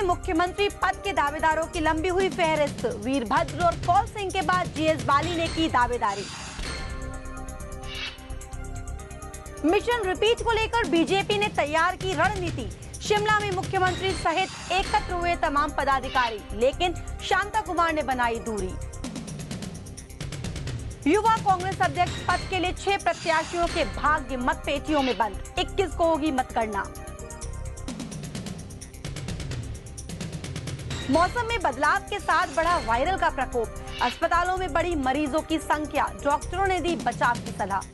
मुख्यमंत्री पद के दावेदारों की लंबी हुई फहरिस्त। वीरभद्र और कौल सिंह के बाद जीएस बाली ने की दावेदारी। मिशन रिपीट को लेकर बीजेपी ने तैयार की रणनीति। शिमला में मुख्यमंत्री सहित एकत्र हुए तमाम पदाधिकारी, लेकिन शांता कुमार ने बनाई दूरी। युवा कांग्रेस अध्यक्ष पद के लिए 6 प्रत्याशियों के भाग्य मतपेटियों में बंद। 21 को होगी मतगणना। मौसम में बदलाव के साथ बढ़ा वायरल का प्रकोप। अस्पतालों में बढ़ी मरीजों की संख्या। डॉक्टरों ने दी बचाव की सलाह।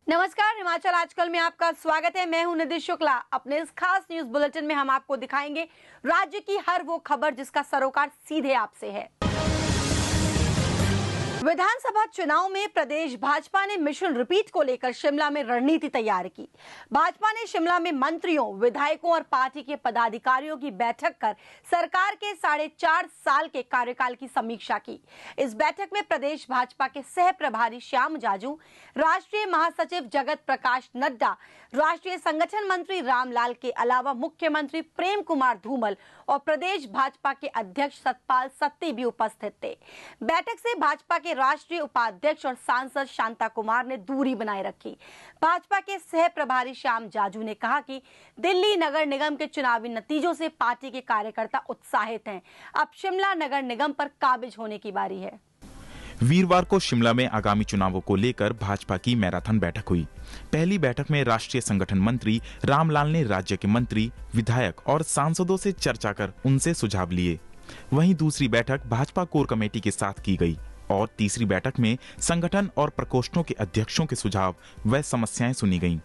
नमस्कार, हिमाचल आजकल में आपका स्वागत है। मैं हूं निधि शुक्ला। अपने इस खास न्यूज बुलेटिन में हम आपको दिखाएंगे राज्य की हर वो खबर जिसका सरोकार सीधे आपसे है। विधानसभा चुनाव में प्रदेश भाजपा ने मिशन रिपीट को लेकर शिमला में रणनीति तैयार की। भाजपा ने शिमला में मंत्रियों, विधायकों और पार्टी के पदाधिकारियों की बैठक कर सरकार के 4.5 साल के कार्यकाल की समीक्षा की। इस बैठक में प्रदेश भाजपा के सह प्रभारी श्याम जाजू, राष्ट्रीय महासचिव जगत प्रकाश नड्डा, राष्ट्रीय संगठन मंत्री रामलाल के अलावा मुख्यमंत्री प्रेम कुमार धूमल और प्रदेश भाजपा के अध्यक्ष सतपाल सत्ती भी उपस्थित थे। बैठक से भाजपा के राष्ट्रीय उपाध्यक्ष और सांसद शांता कुमार ने दूरी बनाए रखी। भाजपा के सह प्रभारी श्याम जाजू ने कहा कि दिल्ली नगर निगम के चुनावी नतीजों से पार्टी के कार्यकर्ता उत्साहित हैं। अब शिमला नगर निगम पर काबिज होने की बारी है। वीरवार को शिमला में आगामी चुनावों को लेकर भाजपा की मैराथन बैठक हुई। पहली बैठक में राष्ट्रीय संगठन मंत्री रामलाल ने राज्य के मंत्री, विधायक और सांसदों से चर्चा कर उनसे सुझाव लिए। वहीं दूसरी बैठक भाजपा कोर कमेटी के साथ की गई और तीसरी बैठक में संगठन और प्रकोष्ठों के अध्यक्षों के सुझाव व समस्याएं सुनी गईं।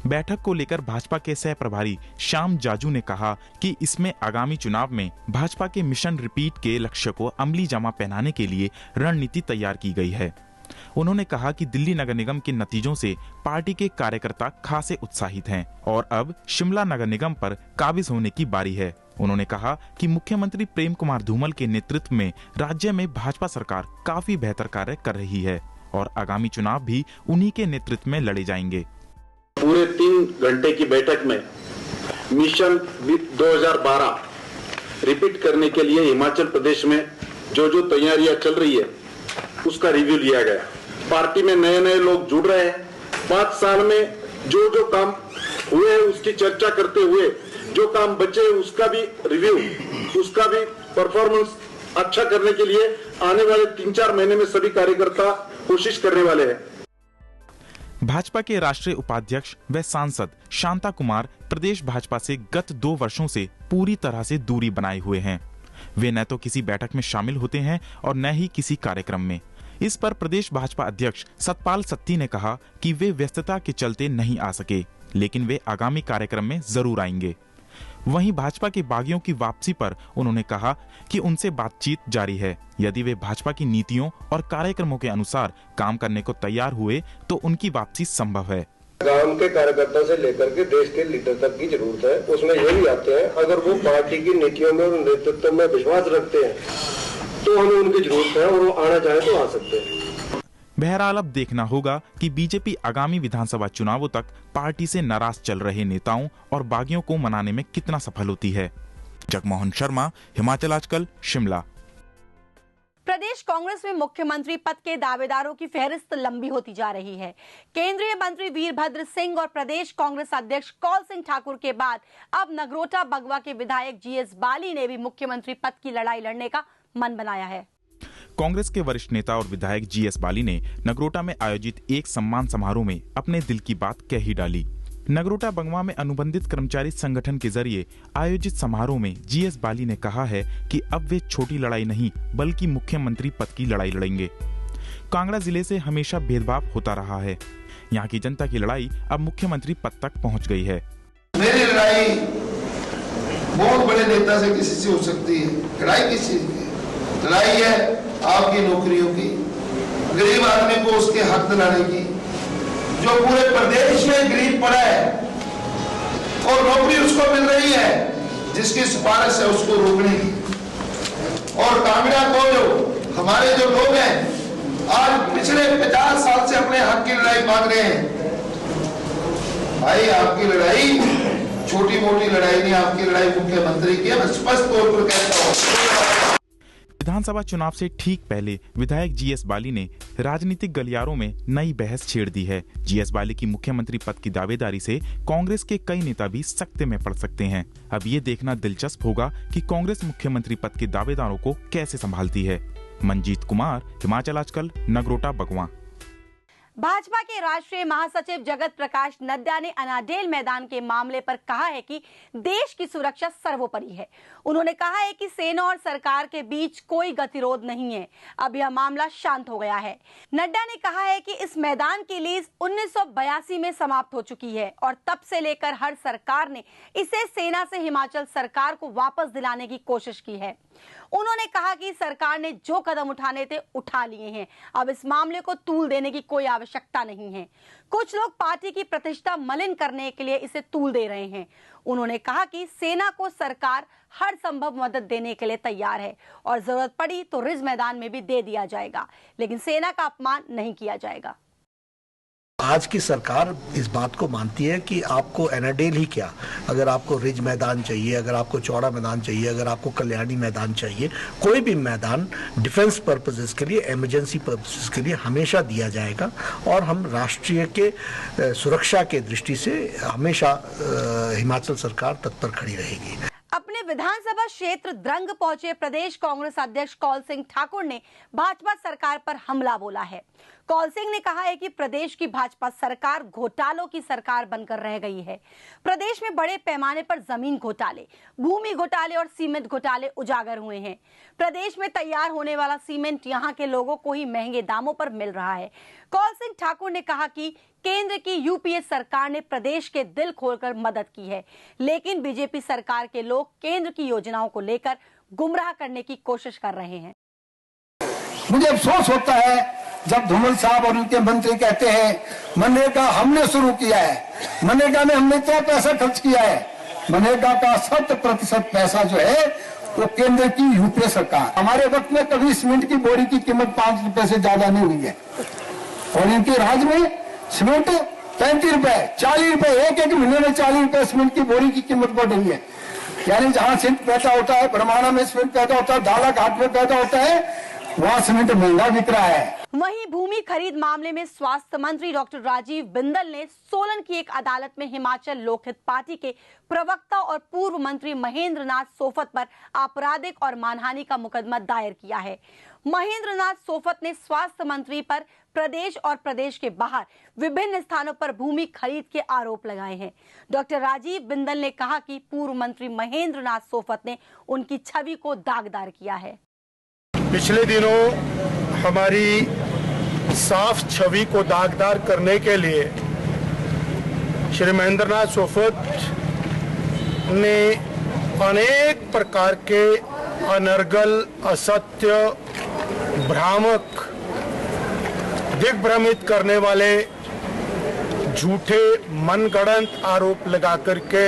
बैठक को लेकर भाजपा के सह प्रभारी श्याम जाजू ने कहा कि इसमें आगामी चुनाव में भाजपा के मिशन रिपीट के लक्ष्य को अमली जामा पहनाने के लिए रणनीति तैयार की गई है। उन्होंने कहा कि दिल्ली नगर निगम के नतीजों से पार्टी के कार्यकर्ता खासे उत्साहित हैं और अब शिमला नगर निगम पर काबिज होने की बारी है। उन्होंने कहा कि मुख्यमंत्री प्रेम कुमार धूमल के नेतृत्व में राज्य में भाजपा सरकार काफी बेहतर कार्य कर रही है और आगामी चुनाव भी उन्हीं के नेतृत्व में लड़े जाएंगे। पूरे 3 घंटे की बैठक में मिशन 2012 रिपीट करने के लिए हिमाचल प्रदेश में जो तैयारियां चल रही है उसका रिव्यू लिया गया। पार्टी में नए लोग जुड़ रहे हैं। 5 साल में जो काम हुए उसकी चर्चा करते हुए जो काम बचे उसका भी रिव्यू, उसका भी परफॉर्मेंस अच्छा करने के लिए आने वाले 3-4 महीने में सभी कार्यकर्ता कोशिश करने वाले हैं। भाजपा के राष्ट्रीय उपाध्यक्ष व सांसद शांता कुमार प्रदेश भाजपा से गत 2 वर्षों से पूरी तरह से दूरी बनाए हुए हैं। वे न तो किसी बैठक में शामिल होते हैं और न ही किसी कार्यक्रम में। इस पर प्रदेश भाजपा अध्यक्ष सतपाल सत्ती ने कहा कि वे व्यस्तता के चलते नहीं आ सके, लेकिन वे आगामी कार्यक्रम में जरूर आएंगे। वहीं भाजपा के बागियों की वापसी पर उन्होंने कहा कि उनसे बातचीत जारी है। यदि वे भाजपा की नीतियों और कार्यक्रमों के अनुसार काम करने को तैयार हुए तो उनकी वापसी संभव है। गांव के कार्यकर्ता से लेकर के देश के लीडर तक की जरूरत है। उसमें ये भी आते हैं, अगर वो पार्टी की नीतियों में और नेतृत्व में विश्वास रखते हैं तो हमें उनकी जरूरत है और वो आना चाहे तो आ सकते हैं। बहरहाल अब देखना होगा कि बीजेपी आगामी विधानसभा चुनावों तक पार्टी से नाराज चल रहे नेताओं और बागियों को मनाने में कितना सफल होती है। जगमोहन शर्मा, हिमाचल आजकल, शिमला। प्रदेश कांग्रेस में मुख्यमंत्री पद के दावेदारों की फहरिस्त लंबी होती जा रही है। केंद्रीय मंत्री वीरभद्र सिंह और प्रदेश कांग्रेस अध्यक्ष कौल सिंह ठाकुर के बाद अब नगरोटा बगवा के विधायक जीएस बाली ने भी मुख्यमंत्री पद की लड़ाई लड़ने का मन बनाया है। कांग्रेस के वरिष्ठ नेता और विधायक जीएस बाली ने नगरोटा में आयोजित एक सम्मान समारोह में अपने दिल की बात कह ही डाली। नगरोटा बगवा में अनुबंधित कर्मचारी संगठन के जरिए आयोजित समारोह में जीएस बाली ने कहा है कि अब वे छोटी लड़ाई नहीं बल्कि मुख्यमंत्री पद की लड़ाई लड़ेंगे। कांगड़ा जिले से हमेशा भेदभाव होता रहा है। यहाँ की जनता की लड़ाई अब मुख्यमंत्री पद तक पहुँच गई है। मेरी लड़ाई बहुत बड़े नेता से किसी से हो सकती है। लड़ाई किस चीज की? लड़ाई है आपकी नौकरियों की, गरीब आदमी को उसके हक दिलाने की। जो पूरे प्रदेश में गरीब पड़ा है और नौकरी उसको मिल रही है जिसकी सिफारिश है उसको रोकने की। और कांगड़ा को जो हमारे जो लोग हैं आज पिछले 50 साल से अपने हक की लड़ाई मांग रहे हैं। भाई आपकी लड़ाई छोटी मोटी लड़ाई नहीं, आपकी लड़ाई मुख्यमंत्री की है। मैं स्पष्ट तौर पर कहता हूँ। विधानसभा चुनाव से ठीक पहले विधायक जीएस बाली ने राजनीतिक गलियारों में नई बहस छेड़ दी है। जीएस बाली की मुख्यमंत्री पद की दावेदारी से कांग्रेस के कई नेता भी सकते में पड़ सकते हैं। अब ये देखना दिलचस्प होगा कि कांग्रेस मुख्यमंत्री पद के दावेदारों को कैसे संभालती है। मंजीत कुमार, हिमाचल आजकल, नगरोटा, बगवां। भाजपा के राष्ट्रीय महासचिव जगत प्रकाश नड्डा ने अनाडेल मैदान के मामले पर कहा है कि देश की सुरक्षा सर्वोपरि है। उन्होंने कहा है कि सेना और सरकार के बीच कोई गतिरोध नहीं है, अब यह मामला शांत हो गया है। नड्डा ने कहा है कि इस मैदान की लीज 1982 में समाप्त हो चुकी है और तब से लेकर हर सरकार ने इसे सेना से हिमाचल सरकार को वापस दिलाने की कोशिश की है। उन्होंने कहा कि सरकार ने जो कदम उठाने थे उठा लिए हैं, अब इस मामले को तूल देने की कोई आवश्यकता नहीं है। कुछ लोग पार्टी की प्रतिष्ठा मलिन करने के लिए इसे तूल दे रहे हैं। उन्होंने कहा कि सेना को सरकार हर संभव मदद देने के लिए तैयार है और जरूरत पड़ी तो रिज मैदान में भी दे दिया जाएगा, लेकिन सेना का अपमान नहीं किया जाएगा। आज की सरकार इस बात को मानती है कि आपको एनाडेल ही क्या, अगर आपको रिज मैदान चाहिए, अगर आपको चौड़ा मैदान चाहिए, अगर आपको कल्याणी मैदान चाहिए, कोई भी मैदान डिफेंस पर्पसेस के लिए, इमरजेंसी पर्पसेस के लिए हमेशा दिया जाएगा। और हम राष्ट्रीय के सुरक्षा के दृष्टि से हमेशा हिमाचल सरकार तत्पर खड़ी रहेगी। अपने विधानसभा क्षेत्र द्रंग पहुंचे प्रदेश कांग्रेस अध्यक्ष कौल सिंह ठाकुर ने भाजपा सरकार पर हमला बोला है। कौल सिंह ने कहा है कि प्रदेश की भाजपा सरकार घोटालों की सरकार बनकर रह गई है। प्रदेश में बड़े पैमाने पर जमीन घोटाले, भूमि घोटाले और सीमेंट घोटाले उजागर हुए हैं। प्रदेश में तैयार होने वाला सीमेंट यहां के लोगों को ही महंगे दामों पर मिल रहा है। कौल सिंह ठाकुर ने कहा कि केंद्र की यूपीए सरकार ने प्रदेश के दिल खोलकर मदद की है, लेकिन बीजेपी सरकार के लोग केंद्र की योजनाओं को लेकर गुमराह करने की कोशिश कर रहे हैं। मुझे अफसोस होता है जब धूमल साहब और उनके मंत्री कहते हैं मनरेगा हमने शुरू किया है, मनरेगा में हमने इतना पैसा खर्च किया है। मनरेगा का 70% पैसा जो है वो केंद्र की यूपीए सरकार। हमारे वक्त में कभी सीमेंट की बोरी की कीमत 5 रुपए से ज्यादा नहीं हुई है और इनके राज में सीमेंट 35 रुपए, 40 रुपए, एक महीने में 40 रुपए सीमेंट की बोरी की कीमत बढ़ रही है। यानी जहां सीमेंट पैदा होता है, बरमाना में सीमेंट पैदा होता है, डाला घाट में पैदा होता है, वहाँ सीमेंट महंगा बिक रहा है। वहीं भूमि खरीद मामले में स्वास्थ्य मंत्री डॉक्टर राजीव बिंदल ने सोलन की एक अदालत में हिमाचल लोकहित पार्टी के प्रवक्ता और पूर्व मंत्री महेंद्र नाथ सोफत पर आपराधिक और मानहानि का मुकदमा दायर किया है। महेंद्र नाथ सोफत ने स्वास्थ्य मंत्री पर प्रदेश और प्रदेश के बाहर विभिन्न स्थानों पर भूमि खरीद के आरोप लगाए हैं। डॉक्टर राजीव बिंदल ने कहा कि पूर्व मंत्री महेंद्र नाथ सोफत ने उनकी छवि को दागदार किया है। पिछले दिनों हमारी साफ छवि को दागदार करने के लिए श्री महेंद्र नाथ सोफत ने अनेक प्रकार के अनर्गल, असत्य, भ्रामक, दिग्भ्रमित करने वाले झूठे मनगढ़ंत आरोप लगा करके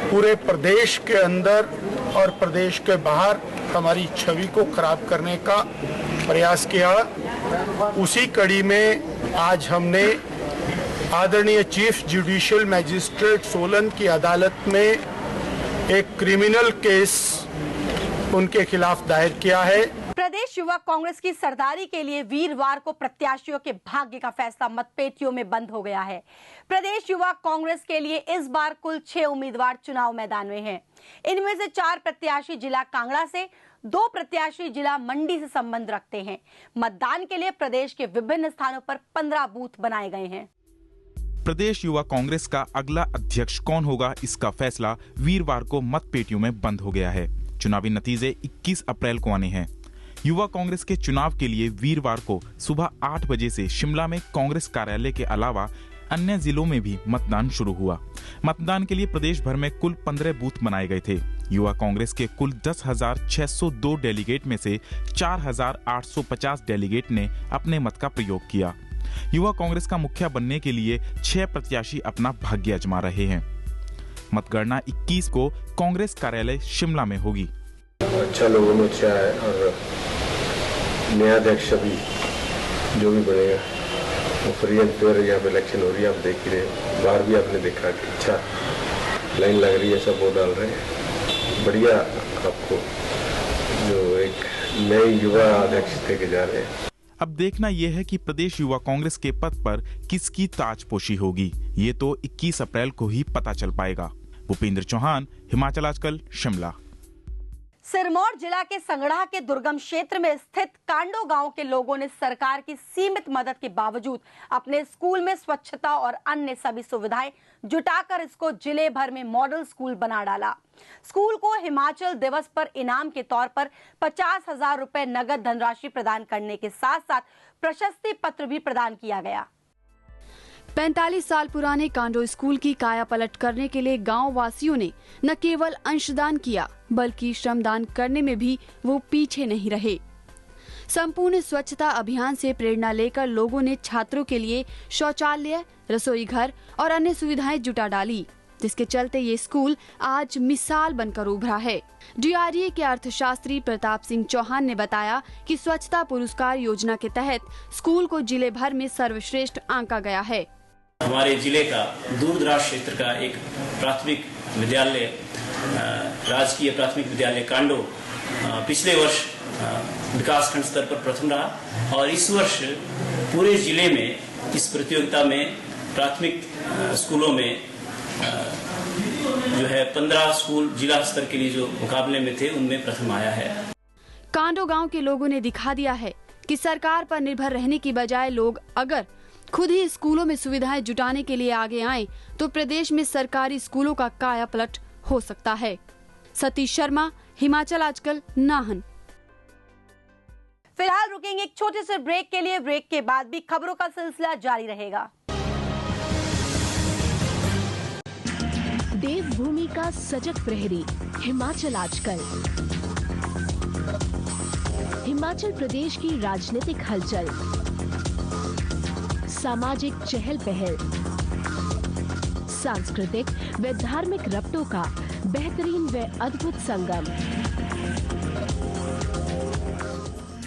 पूरे प्रदेश के अंदर और प्रदेश के बाहर हमारी छवि को खराब करने का प्रयास किया। उसी कड़ी में आज हमने आदरणीय चीफ जुडिशियल मैजिस्ट्रेट सोलन की अदालत में एक क्रिमिनल केस उनके खिलाफ दायर किया है। प्रदेश युवा कांग्रेस की सरदारी के लिए वीरवार को प्रत्याशियों के भाग्य का फैसला मतपेटियों में बंद हो गया है। प्रदेश युवा कांग्रेस के लिए इस बार कुल 6 उम्मीदवार चुनाव मैदान में हैं। इनमें से 4 प्रत्याशी जिला कांगड़ा से, 2 प्रत्याशी जिला मंडी से संबंध रखते हैं। मतदान के लिए प्रदेश के विभिन्न स्थानों पर 15 बूथ बनाए गए हैं। प्रदेश युवा कांग्रेस का अगला अध्यक्ष कौन होगा, इसका फैसला वीरवार को मतपेटियों में बंद हो गया है। चुनावी नतीजे 21 अप्रैल को आने हैं। युवा कांग्रेस के चुनाव के लिए वीरवार को सुबह 8 बजे से शिमला में कांग्रेस कार्यालय के अलावा अन्य जिलों में भी मतदान शुरू हुआ। मतदान के लिए प्रदेश भर में कुल 15 बूथ बनाए गए थे। युवा कांग्रेस के कुल 10,602 डेलीगेट में से 4,850 डेलीगेट ने अपने मत का प्रयोग किया। युवा कांग्रेस का मुखिया बनने के लिए 6 प्रत्याशी अपना भाग्य आजमा रहे हैं। मतगणना 21 को कांग्रेस कार्यालय शिमला में होगी। अच्छा लोगों में अच्छा है और नया अध्यक्ष अभी जो भी बनेगा वो फ्री एंड फेयर यहाँ पे इलेक्शन हो रही है, आप देख ही रहे। बाहर भी आपने देखा कि अच्छा लाइन लग रही है, सब वो डाल रहे हैं। बढ़िया, आपको जो एक नए युवा अध्यक्ष थे के जा रहे हैं। अब देखना यह है कि प्रदेश युवा कांग्रेस के पद पर किसकी ताजपोशी होगी, ये तो 21 अप्रैल को ही पता चल पाएगा। भूपेंद्र चौहान, हिमाचल आजकल, शिमला। सिरमौर जिला के संगड़ा के दुर्गम क्षेत्र में स्थित कांडो गांव के लोगों ने सरकार की सीमित मदद के बावजूद अपने स्कूल में स्वच्छता और अन्य सभी सुविधाएं जुटाकर इसको जिले भर में मॉडल स्कूल बना डाला। स्कूल को हिमाचल दिवस पर इनाम के तौर पर 50,000 रुपए नगद धनराशि प्रदान करने के साथ साथ प्रशस्ति पत्र भी प्रदान किया गया। 45 साल पुराने कांडो स्कूल की काया पलट करने के लिए गांव वासियों ने न केवल अंशदान किया बल्कि श्रमदान करने में भी वो पीछे नहीं रहे। संपूर्ण स्वच्छता अभियान से प्रेरणा लेकर लोगों ने छात्रों के लिए शौचालय, रसोई घर और अन्य सुविधाएं जुटा डाली, जिसके चलते ये स्कूल आज मिसाल बनकर उभरा है। DRDA के अर्थशास्त्री प्रताप सिंह चौहान ने बताया कि स्वच्छता पुरस्कार योजना के तहत स्कूल को जिले भर में सर्वश्रेष्ठ आंका गया है। हमारे जिले का दूर दराज क्षेत्र का एक प्राथमिक विद्यालय, राजकीय प्राथमिक विद्यालय कांडो पिछले वर्ष विकासखंड स्तर पर प्रथम रहा और इस वर्ष पूरे जिले में इस प्रतियोगिता में प्राथमिक स्कूलों में जो है 15 स्कूल जिला स्तर के लिए जो मुकाबले में थे उनमें प्रथम आया है। कांडो गांव के लोगों ने दिखा दिया है कि सरकार पर निर्भर रहने की बजाय लोग अगर खुद ही स्कूलों में सुविधाएं जुटाने के लिए आगे आएं, तो प्रदेश में सरकारी स्कूलों का काया पलट हो सकता है। सतीश शर्मा, हिमाचल आजकल, नाहन। फिलहाल रुकेंगे एक छोटे से ब्रेक के लिए। ब्रेक के बाद भी खबरों का सिलसिला जारी रहेगा। देवभूमि का सजग प्रहरी, हिमाचल आजकल। हिमाचल प्रदेश की राजनीतिक हलचल, सामाजिक चहल पहल, सांस्कृतिक व धार्मिक रबतों का बेहतरीन व अद्भुत संगम।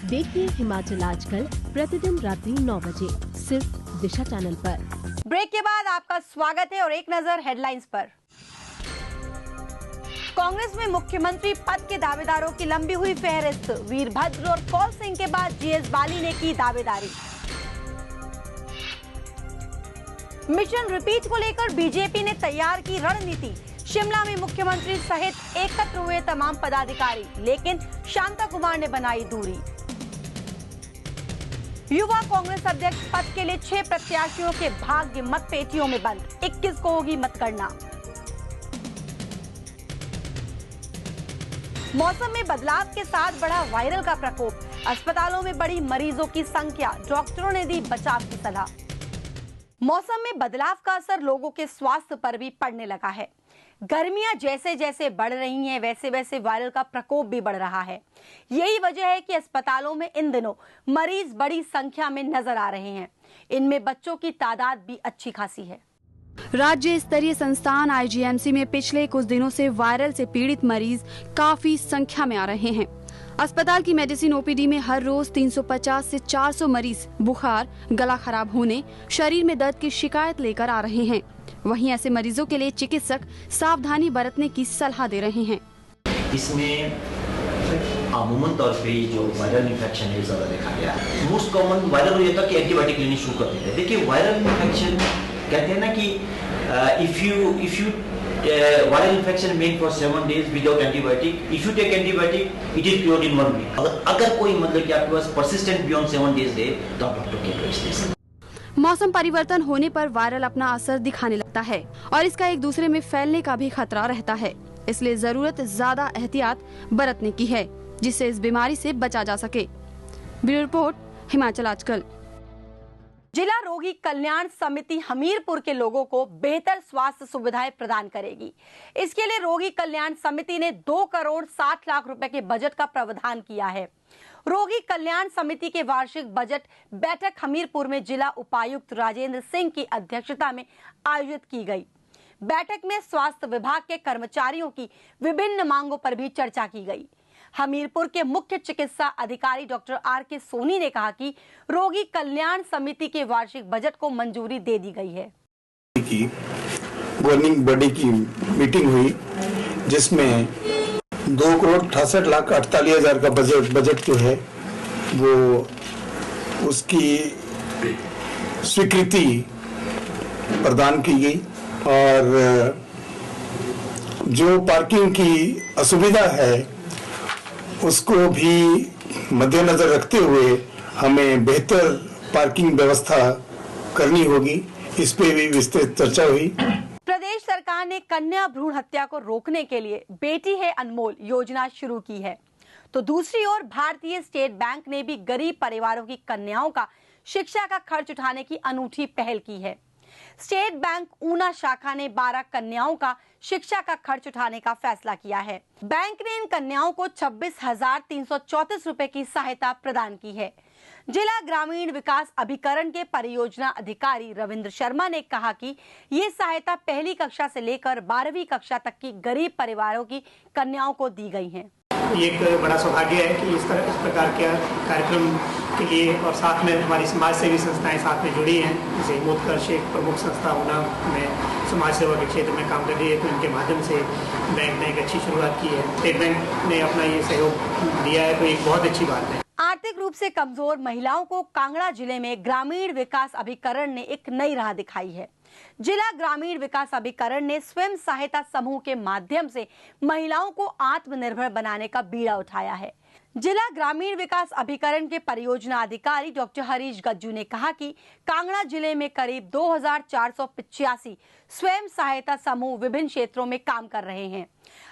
देखिए हिमाचल आजकल प्रतिदिन रात्रि 9 बजे सिर्फ दिशा चैनल पर। ब्रेक के बाद आपका स्वागत है और एक नजर हेडलाइंस पर। कांग्रेस में मुख्यमंत्री पद के दावेदारों की लंबी हुई फहरिस्त। वीरभद्र और कौल सिंह के बाद GS बाली ने की दावेदारी। मिशन रिपीट को लेकर बीजेपी ने तैयार की रणनीति। शिमला में मुख्यमंत्री सहित एकत्र हुए तमाम पदाधिकारी, लेकिन शांता कुमार ने बनाई दूरी। युवा कांग्रेस अध्यक्ष पद के लिए 6 प्रत्याशियों के भाग्य मतपेटियों में बंद। 21 को होगी मतगणना। मौसम में बदलाव के साथ बढ़ा वायरल का प्रकोप। अस्पतालों में बढ़ी मरीजों की संख्या। डॉक्टरों ने दी बचाव की सलाह। मौसम में बदलाव का असर लोगों के स्वास्थ्य पर भी पड़ने लगा है। गर्मियां जैसे जैसे बढ़ रही हैं, वैसे वैसे वायरल का प्रकोप भी बढ़ रहा है। यही वजह है कि अस्पतालों में इन दिनों मरीज बड़ी संख्या में नजर आ रहे हैं। इनमें बच्चों की तादाद भी अच्छी खासी है। राज्य स्तरीय संस्थान IGMC में पिछले कुछ दिनों से वायरल से पीड़ित मरीज काफी संख्या में आ रहे हैं। अस्पताल की मेडिसिन OPD में हर रोज 350 से 400 मरीज बुखार, गला खराब होने, शरीर में दर्द की शिकायत लेकर आ रहे हैं। वहीं ऐसे मरीजों के लिए चिकित्सक सावधानी बरतने की सलाह दे रहे हैं। इसमें अमूमन तौर पे जो वायरल इन्फेक्शन है ज्यादा देखा गया। मोस्ट कॉमन वायरल ये था कि एंटीबायोटिक लेनी शुरू कर देते हैं। देखिए वायरल इन्फेक्शन कहते हैं ना कि if you viral infection remain for 7 days without antibiotic. If you take antibiotic, it is cured in 1 week. अगर कोई मतलब कि आपके पास persistent beyond 7 days है, तो आप डॉक्टर के पास। मौसम परिवर्तन होने पर वायरल अपना असर दिखाने लगता है और इसका एक दूसरे में फैलने का भी खतरा रहता है। इसलिए जरूरत ज्यादा एहतियात बरतने की है, जिससे इस बीमारी से बचा जा सके। ब्यूरो रिपोर्ट, हिमाचल आजकल। जिला रोगी कल्याण समिति हमीरपुर के लोगों को बेहतर स्वास्थ्य सुविधाएं प्रदान करेगी। इसके लिए रोगी कल्याण समिति ने 2 करोड़ 60 लाख रुपए के बजट का प्रावधान किया है। रोगी कल्याण समिति के वार्षिक बजट बैठक हमीरपुर में जिला उपायुक्त राजेंद्र सिंह की अध्यक्षता में आयोजित की गई। बैठक में स्वास्थ्य विभाग के कर्मचारियों की विभिन्न मांगों पर भी चर्चा की गई। हमीरपुर के मुख्य चिकित्सा अधिकारी डॉक्टर RK सोनी ने कहा कि रोगी कल्याण समिति के वार्षिक बजट को मंजूरी दे दी गई है। गवर्निंग बॉडी की मीटिंग हुई, जिसमें 2,68,48,000 का बजट जो है वो उसकी स्वीकृति प्रदान की गई और जो पार्किंग की असुविधा है उसको भी मद्देनजर रखते हुए हमें बेहतर पार्किंग व्यवस्था करनी होगी। इस पे भी विस्तृत चर्चा हुई। प्रदेश सरकार ने कन्या भ्रूण हत्या को रोकने के लिए बेटी है अनमोल योजना शुरू की है, तो दूसरी ओर भारतीय स्टेट बैंक ने भी गरीब परिवारों की कन्याओं का शिक्षा का खर्च उठाने की अनूठी पहल की है। स्टेट बैंक ऊना शाखा ने 12 कन्याओं का शिक्षा का खर्च उठाने का फैसला किया है। बैंक ने इन कन्याओं को 26,334 रुपए की सहायता प्रदान की है। जिला ग्रामीण विकास अभिकरण के परियोजना अधिकारी रविंद्र शर्मा ने कहा कि ये सहायता पहली कक्षा से लेकर 12वीं कक्षा तक की गरीब परिवारों की कन्याओं को दी गई है। ये एक बड़ा सौभाग्य है कि इस प्रकार के कार्यक्रम के लिए और साथ में हमारी समाज सेवी संस्थाएं साथ में जुड़ी हैं। जैसे हिम्मतकर्ष एक प्रमुख संस्था ऊना में समाज सेवा के क्षेत्र में काम कर रही है, तो इनके माध्यम से बैंक ने एक अच्छी शुरुआत की है। स्टेट बैंक ने अपना ये सहयोग दिया है, तो एक बहुत अच्छी बात है। आर्थिक रूप से कमजोर महिलाओं को कांगड़ा जिले में ग्रामीण विकास अभिकरण ने एक नई राह दिखाई है। जिला ग्रामीण विकास अभिकरण ने स्वयं सहायता समूह के माध्यम से महिलाओं को आत्मनिर्भर बनाने का बीड़ा उठाया है। जिला ग्रामीण विकास अभिकरण के परियोजना अधिकारी डॉक्टर हरीश गज्जू ने कहा कि कांगड़ा जिले में करीब 2,485 स्वयं सहायता समूह विभिन्न क्षेत्रों में काम कर रहे हैं।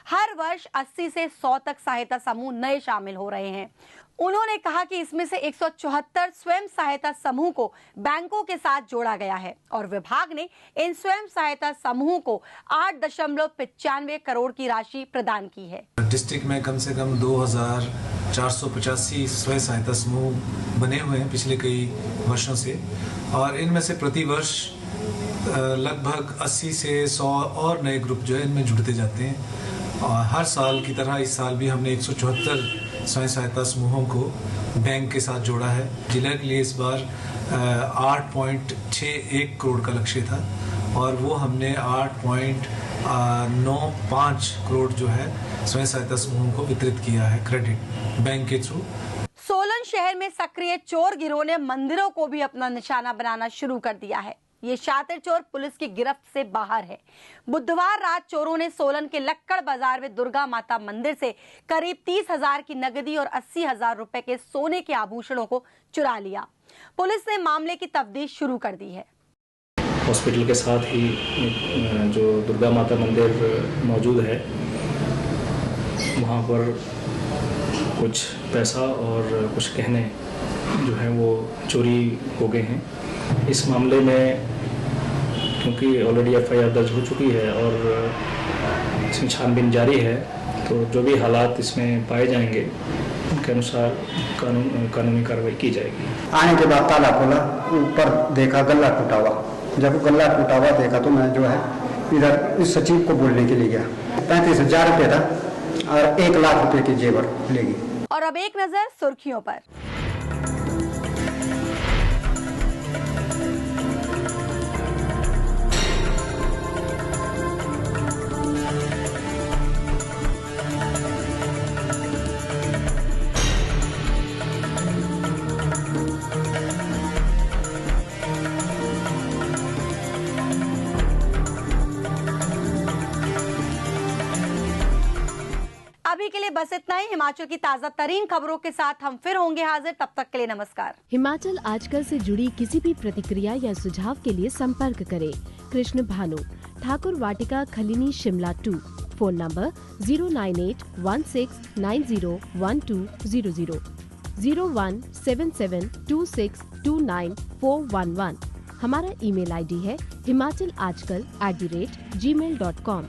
हर वर्ष 80 से 100 तक सहायता समूह नए शामिल हो रहे हैं। उन्होंने कहा कि इसमें से 174 स्वयं सहायता समूह को बैंकों के साथ जोड़ा गया है और विभाग ने इन स्वयं सहायता समूह को 8.95 करोड़ की राशि प्रदान की है। डिस्ट्रिक्ट में कम से कम 2,485 स्वयं सहायता समूह बने हुए हैं पिछले कई वर्षों से, और इनमें से प्रति वर्ष लगभग 80 से 100 और नए ग्रुप जो है इनमें जुड़ते जाते हैं। और हर साल की तरह इस साल भी हमने 174 स्वयं सहायता समूहों को बैंक के साथ जोड़ा है। जिला के लिए इस बार 8.61 करोड़ का लक्ष्य था और वो हमने 8.95 करोड़ जो है स्वयं सहायता समूहों को वितरित किया है क्रेडिट बैंक के थ्रू। सोलन शहर में सक्रिय चोर गिरोह ने मंदिरों को भी अपना निशाना बनाना शुरू कर दिया है। ये शातिर चोर पुलिस की गिरफ्त से बाहर है। बुधवार रात चोरों ने सोलन के लक्कड़ बाजार में दुर्गा माता मंदिर से करीब 30,000 की नकदी और 80,000 रुपए के सोने के आभूषणों को चुरा लिया। पुलिस ने मामले की तफ्तीश शुरू कर दी है। हॉस्पिटल के साथ ही जो दुर्गा माता मंदिर मौजूद है, वहाँ पर कुछ पैसा और कुछ गहने जो हैं वो चोरी हो गए हैं। इस मामले में क्योंकि ऑलरेडी FIR दर्ज हो चुकी है और इसमें छानबीन जारी है, तो जो भी हालात इसमें पाए जाएंगे उनके अनुसार कानूनी कार्रवाई की जाएगी। आने के बाद ताला खोला, ऊपर देखा गल्ला टूटा हुआ। जब गल्ला टूटा हुआ देखा तो मैं जो है इधर इस सचिव को बोलने के लिए गया। 35,000 रुपये था और 1 लाख रुपए के जेवर ले गई। और अब एक नजर सुर्खियों पर। अभी के लिए बस इतना ही। हिमाचल की ताजा तरीन खबरों के साथ हम फिर होंगे हाजिर। तब तक के लिए नमस्कार। हिमाचल आजकल से जुड़ी किसी भी प्रतिक्रिया या सुझाव के लिए संपर्क करें कृष्ण भानु, ठाकुर वाटिका, खलीनी, शिमला 2। Phone number 09816901200, 017726294111। हमारा ईमेल ID है himachalastkal@gmail.com।